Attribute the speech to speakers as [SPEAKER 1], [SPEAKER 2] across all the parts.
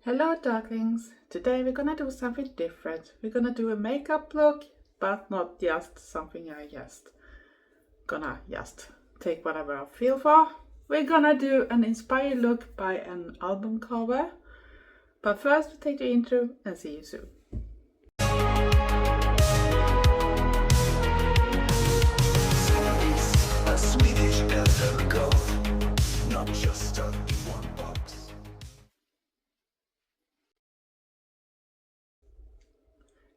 [SPEAKER 1] Hello darklings, today we're gonna do something different. We're gonna do a makeup look, but not just something I gonna take whatever I feel for. We're gonna do an inspired look by an album cover. But first we take the intro and see you soon.
[SPEAKER 2] Sanniz, a Swedish elder goth, not just stuck in one box.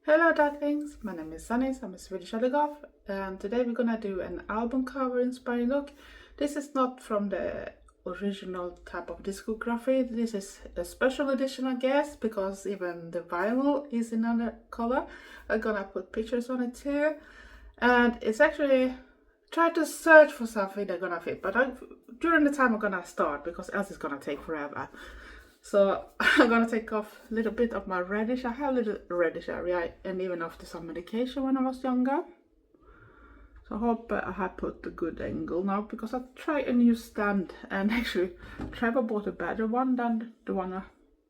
[SPEAKER 1] Hello darklings, my name is Sanniz, I'm a Swedish elder goth, and today we're gonna do an album cover inspired look. This is not from the original type of discography. This is a special edition, I guess, because even the vinyl is in another color. I'm gonna put pictures on it too, and it's actually try to search for something that's gonna fit, but during the time I'm gonna start, because else it's gonna take forever. So I'm gonna take off a little bit of my reddish. I have a little reddish area, and even after some medication when I was younger. So I hope I have put a good angle now, because I tried a new stand, and actually Trevor bought a better one than the one I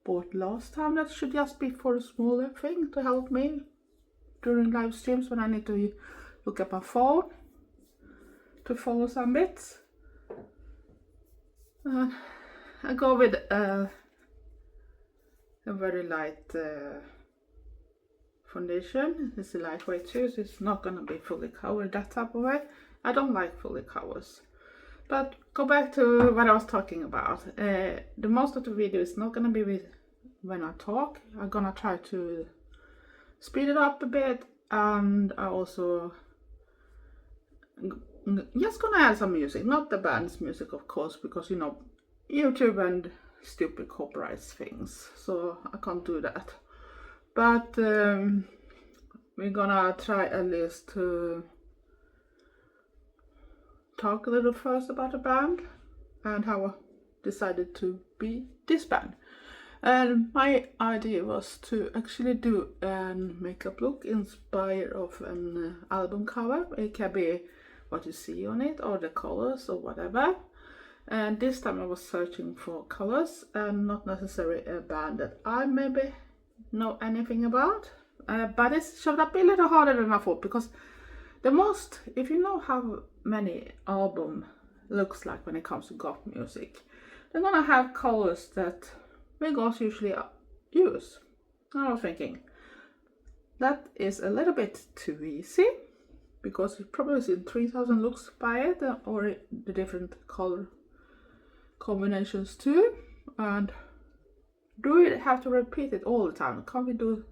[SPEAKER 1] bought last time. That should just be for a smaller thing to help me during live streams when I need to look at my phone to follow some bits. I go with a very light foundation. It's a lightweight too, so it's not gonna be fully covered that type of way. I don't like fully covers. But go back to what I was talking about. The most of the video is not gonna be with when I talk. I'm gonna try to speed it up a bit, and I also just gonna add some music, not the band's music of course, because you know YouTube and stupid copyright things, so I can't do that. But we're gonna try at least to talk a little first about the band and how I decided to be this band. And my idea was to actually do a makeup look inspired of an album cover. It can be what you see on it or the colors or whatever. And this time I was searching for colors and not necessarily a band that I maybe know anything about. But it showed up a little harder than I thought, because if you know how many album looks like when it comes to goth music, they're gonna have colors that we goths usually use. I was thinking that is a little bit too easy, because you've probably seen 3000 looks by it, or the different color combinations too. And do we have to repeat it all the time? Can't we do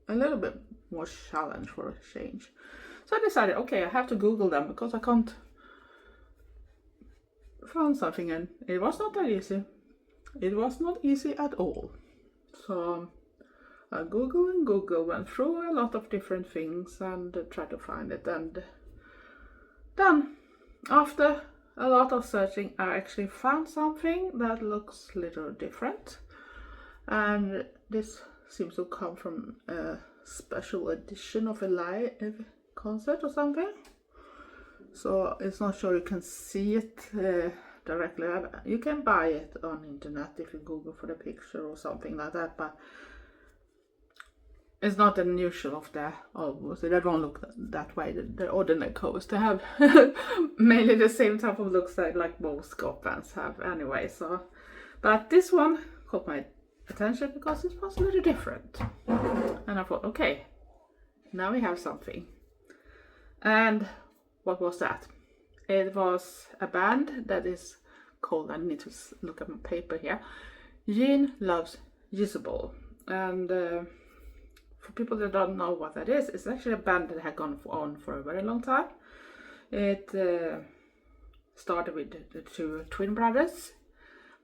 [SPEAKER 1] a little bit more challenge for a change? So I decided, okay, I have to Google them, because I can't find something, and it was not that easy. It was not easy at all. So I Google, went through a lot of different things and tried to find it, and then after a lot of searching I actually found something that looks a little different, and this seems to come from a special edition of a live concert or something. So it's not sure you can see it directly. You can buy it on internet if you Google for the picture or something like that, but it's not unusual of the albums. They don't look that way. The ordinary covers, they have mainly the same type of looks like most goth bands have anyway. So, but this one caught my attention because it was a little different, and I thought, okay, now we have something. And what was that? It was a band that is called, I need to look at my paper here, Gene Loves Jezebel. And for people that don't know what that is, it's actually a band that had gone on for a very long time. It started with the two twin brothers,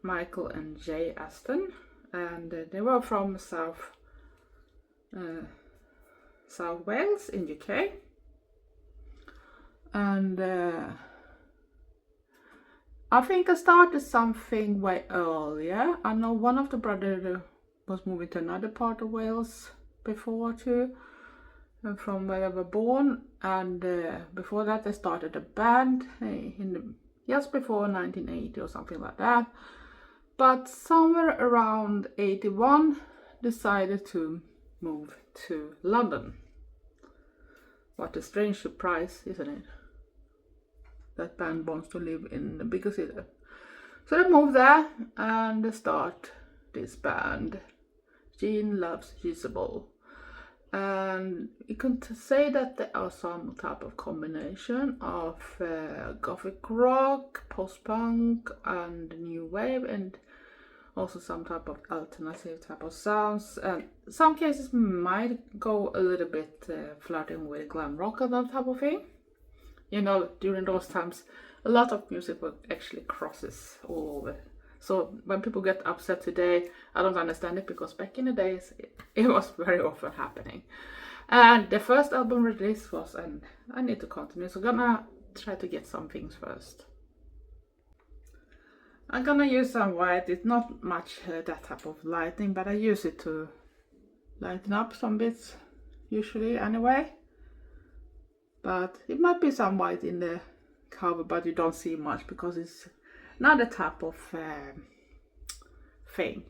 [SPEAKER 1] Michael and Jay Aston, and they were from South Wales in UK. And I think I started something way earlier. I know one of the brothers was moving to another part of Wales before too, from where they were born, and before that they started a band just before 1980 or something like that. But somewhere around 81, decided to move to London. What a strange surprise, isn't it? That band wants to live in a bigger city. So they moved there and they start this band, Gene Loves Jezebel. And you can say that there are some type of combination of gothic rock, post-punk and new wave, and also some type of alternative type of sounds, and some cases might go a little bit flirting with glam rock and that type of thing. You know, during those times a lot of music actually crosses all over. So when people get upset today, I don't understand it, because back in the days it was very often happening. And the first album release was, and I need to continue, so I'm gonna try to get some things first. I'm gonna use some white. It's not much that type of lighting, but I use it to lighten up some bits, usually anyway. But it might be some white in the cover, but you don't see much because it's not the type of thing.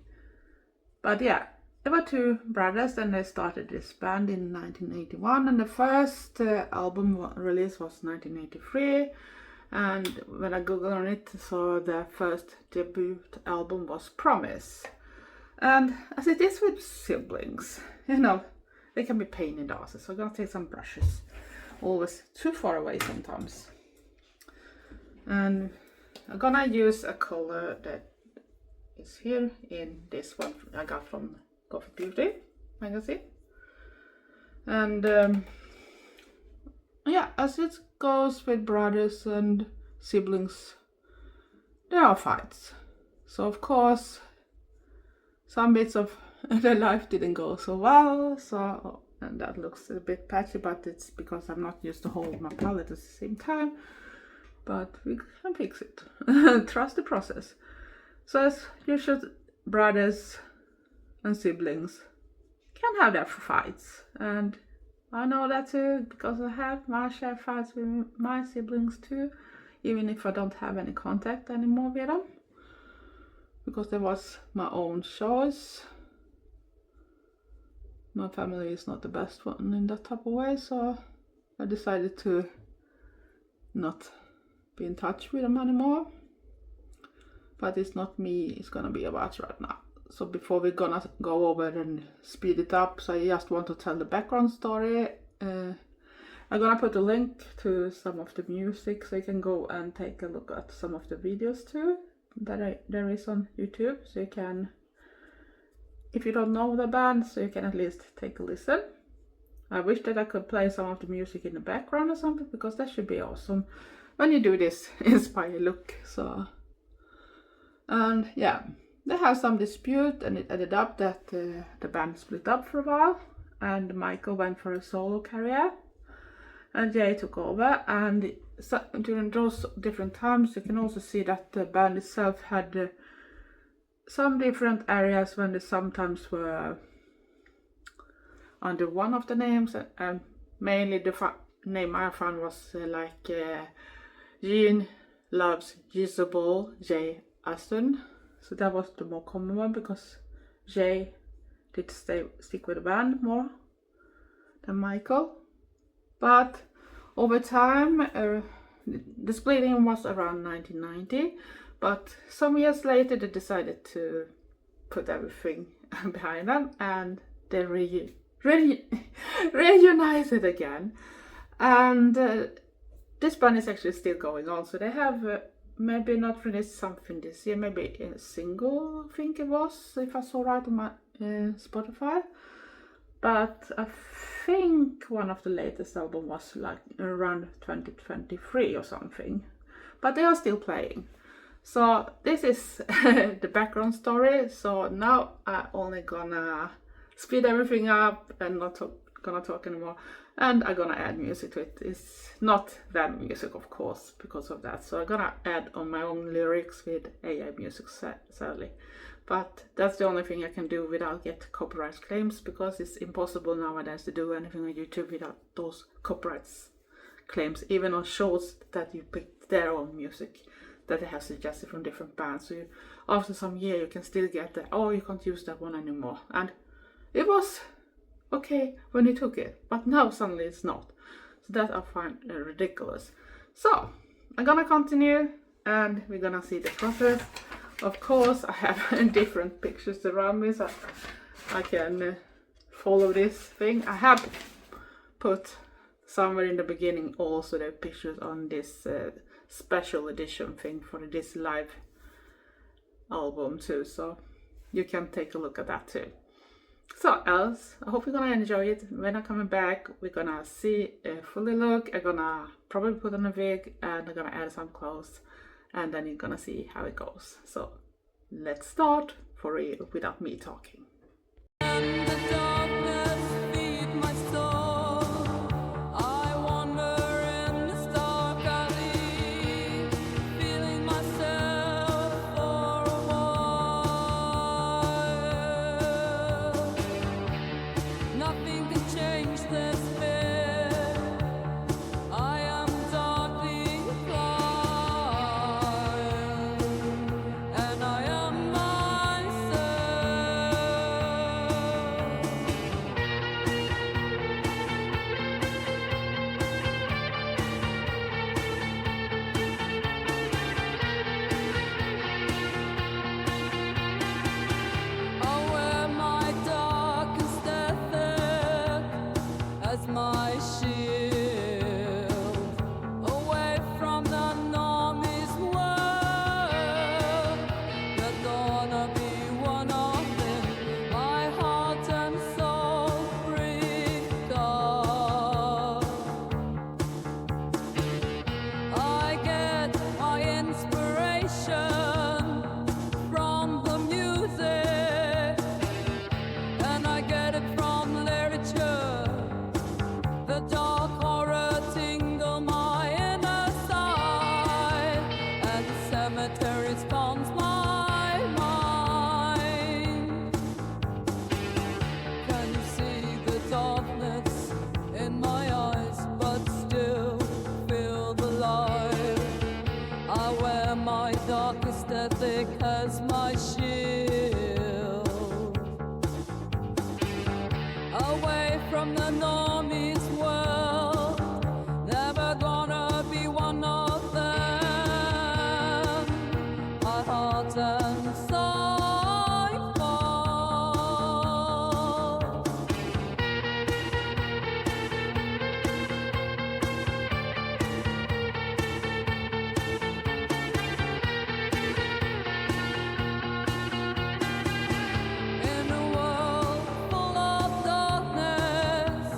[SPEAKER 1] But yeah, there were two brothers and they started this band in 1981, and the first album release was 1983. And when I googled on it, so the first debut album was Promise. And as it is with siblings, you know, they can be pain in the asses. So I'm gonna take some brushes, always too far away sometimes. And I'm gonna use a color that is here in this one I got from Gothyoutuber magazine. And yeah, as it goes with brothers and siblings, there are fights. So of course some bits of their life didn't go so well, so, and that looks a bit patchy, but it's because I'm not used to hold my palette at the same time. But we can fix it. Trust the process. So as usual, brothers and siblings can have their fights, and I know that too, because I have my share fights with my siblings too, even if I don't have any contact anymore with them, because there was my own choice. My family is not the best one in that type of way, so I decided to not be in touch with them anymore. But it's not me it's gonna be about right now. So before we're gonna go over and speed it up, so I just want to tell the background story. I'm gonna put a link to some of the music, so you can go and take a look at some of the videos too that there is on YouTube, so you can, if you don't know the band, so you can at least take a listen. I wish that I could play some of the music in the background or something, because that should be awesome when you do this inspired look. So, and yeah, they had some dispute, and it ended up that the band split up for a while, and Michael went for a solo career and Jay took over. And so, during those different times, you can also see that the band itself had some different areas when they sometimes were under one of the names, and mainly the name I found was Gene Loves Jezebel, Jay Aston. So that was the more common one, because Jay did stick with the band more than Michael. But over time, the splitting was around 1990, but some years later they decided to put everything behind them, and they reunited again. And this band is actually still going on, so they have maybe not released something this year, maybe a single, I think it was, if I saw right on my Spotify. But I think one of the latest album was like around 2023 or something. But they are still playing. So this is the background story. So now I'm only gonna speed everything up and not gonna talk anymore. And I'm gonna add music to it. It's not that music, of course, because of that. So I'm gonna add on my own lyrics with AI music, sadly. But that's the only thing I can do without get copyright claims, because it's impossible nowadays to do anything on YouTube without those copyright claims, even on shows that you pick their own music. that they have suggested from different bands. So after some year you can still get the, oh, you can't use that one anymore. And it was okay when you took it, but now suddenly it's not. So that I find ridiculous. So I'm gonna continue and we're gonna see the process. Of course I have different pictures around me so I can follow this thing. I have put somewhere in the beginning also the pictures on this special edition thing for this live album too, so you can take a look at that too. So else, I hope you're gonna enjoy it. When I'm coming back, we're gonna see a fully look. I'm gonna probably put on a wig and I'm gonna add some clothes, and then you're gonna see how it goes. So let's start for real without me talking.
[SPEAKER 3] As my shield, away from the normies world, never gonna be one of them. My heart and soul fall. In a world full of darkness,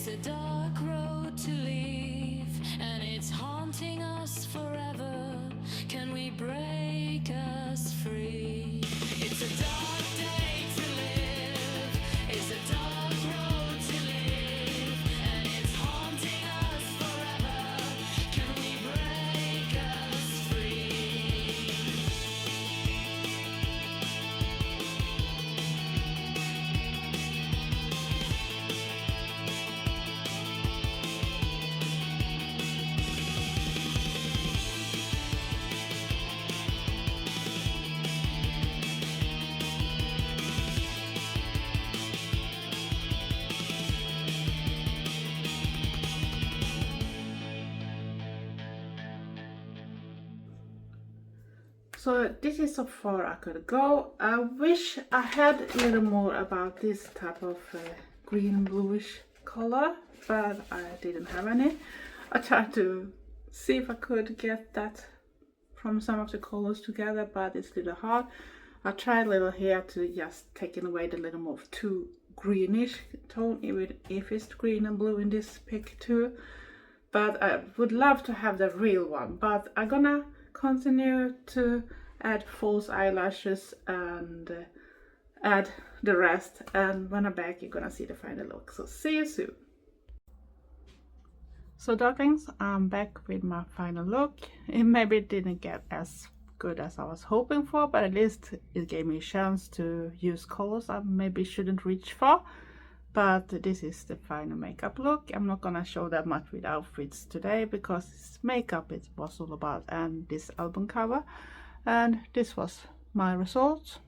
[SPEAKER 4] It's a dark road to leave, and it's haunting us forever. Can we break us free? It's a dark day to live. It's a dark road to live, and it's haunting us forever. Can we break us free?
[SPEAKER 1] So this is so far I could go. I wish I had a little more about this type of green bluish color, but I didn't have any. I tried to see if I could get that from some of the colors together, but it's a little hard. I tried a little here to just taking away the little more too greenish tone, even if it's green and blue in this pic too. But I would love to have the real one, but I'm gonna continue to add false eyelashes and add the rest, and when I'm back you're gonna see the final look. So see you soon. So darlings, I'm back with my final look. It maybe didn't get as good as I was hoping for, but at least it gave me a chance to use colors I maybe shouldn't reach for. But this is the final makeup look. I'm not gonna show that much with outfits today because it's makeup it was all about, and this album cover. And this was my result.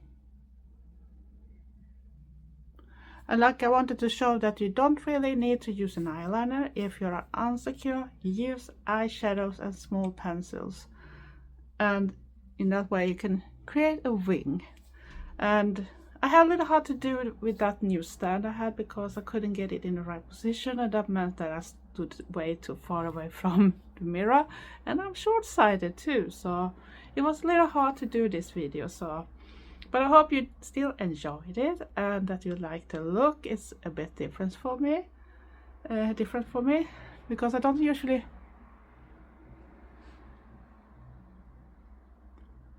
[SPEAKER 1] And like I wanted to show that you don't really need to use an eyeliner. If you're insecure, use eyeshadows and small pencils. And in that way you can create a wing. And I had a little hard to do it with that new stand I had because I couldn't get it in the right position, and that meant that I stood way too far away from the mirror, and I'm short-sighted too, so it was a little hard to do this video. But I hope you still enjoyed it and that you like the look. It's a bit different for me, because I don't usually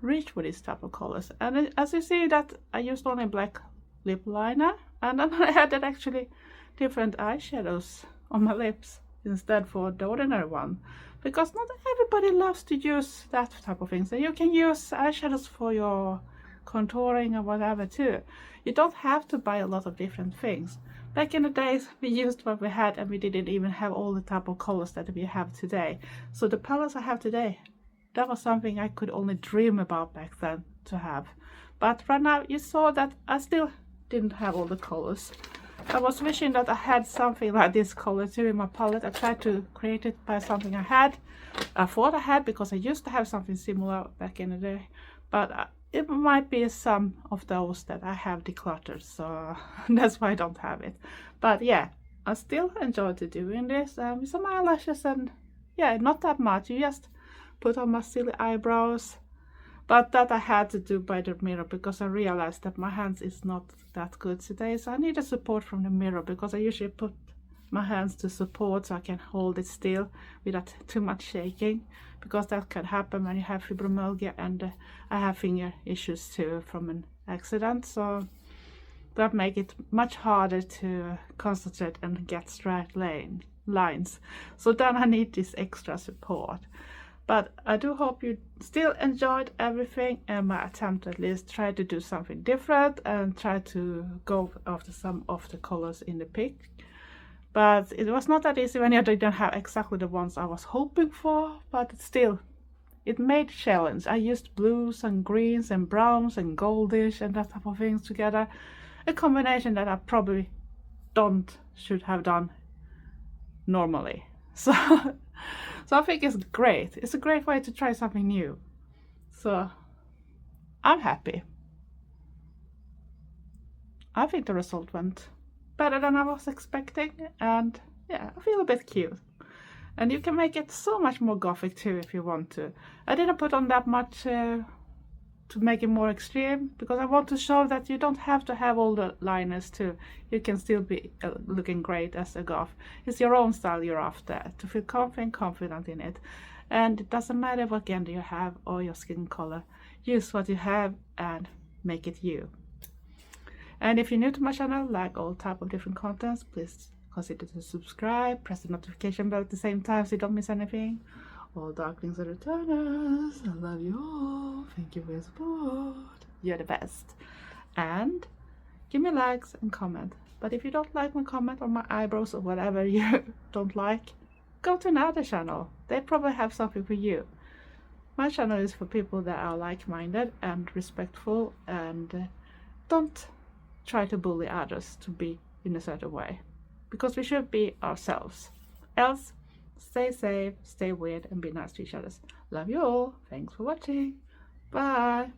[SPEAKER 1] reach for this type of colors. And as you see that I used only black lip liner, and then I added actually different eyeshadows on my lips instead for the ordinary one, because not everybody loves to use that type of thing. So you can use eyeshadows for your contouring or whatever too. You don't have to buy a lot of different things. Back in the days we used what we had, and we didn't even have all the type of colors that we have today. So the palettes I have today, that was something I could only dream about back then to have. But right now you saw that I still didn't have all the colors. I was wishing that I had something like this color too in my palette. I tried to create it by something I thought I had, because I used to have something similar back in the day. But it might be some of those that I have decluttered, so that's why I don't have it. But yeah, I still enjoyed doing this with some eyelashes, and yeah, not that much. You just put on my silly eyebrows, but that I had to do by the mirror because I realized that my hands is not that good today, so I needed support from the mirror, because I usually put my hands to support so I can hold it still without too much shaking, because that can happen when you have fibromyalgia, and I have finger issues too from an accident, so that make it much harder to concentrate and get straight lines. So then I need this extra support. But I do hope you still enjoyed everything, and my attempt at least try to do something different and try to go after some of the colors in the pic. But it was not that easy when I didn't have exactly the ones I was hoping for, but still, it made a challenge. I used blues and greens and browns and goldish and that type of things together. A combination that I probably should have done normally. So I think it's great. It's a great way to try something new. So I'm happy. I think the result went better than I was expecting, and yeah, I feel a bit cute. And you can make it so much more gothic too if you want to. I didn't put on that much to make it more extreme, because I want to show that you don't have to have all the liners too. You can still be looking great as a goth. It's your own style you're after, to feel confident in it. And it doesn't matter what gender you have or your skin color. Use what you have and make it you. And if you're new to my channel, like all type of different contents, please consider to subscribe, press the notification bell at the same time so you don't miss anything. All darklings and returners, I love you all. Thank you for your support. You're the best. And give me likes and comment. But if you don't like my comment or my eyebrows or whatever you don't like, go to another channel. They probably have something for you. My channel is for people that are like-minded and respectful, and don't try to bully others to be in a certain way, because we should be ourselves. Else, stay safe, stay weird, and be nice to each other. Love you all. Thanks for watching. Bye.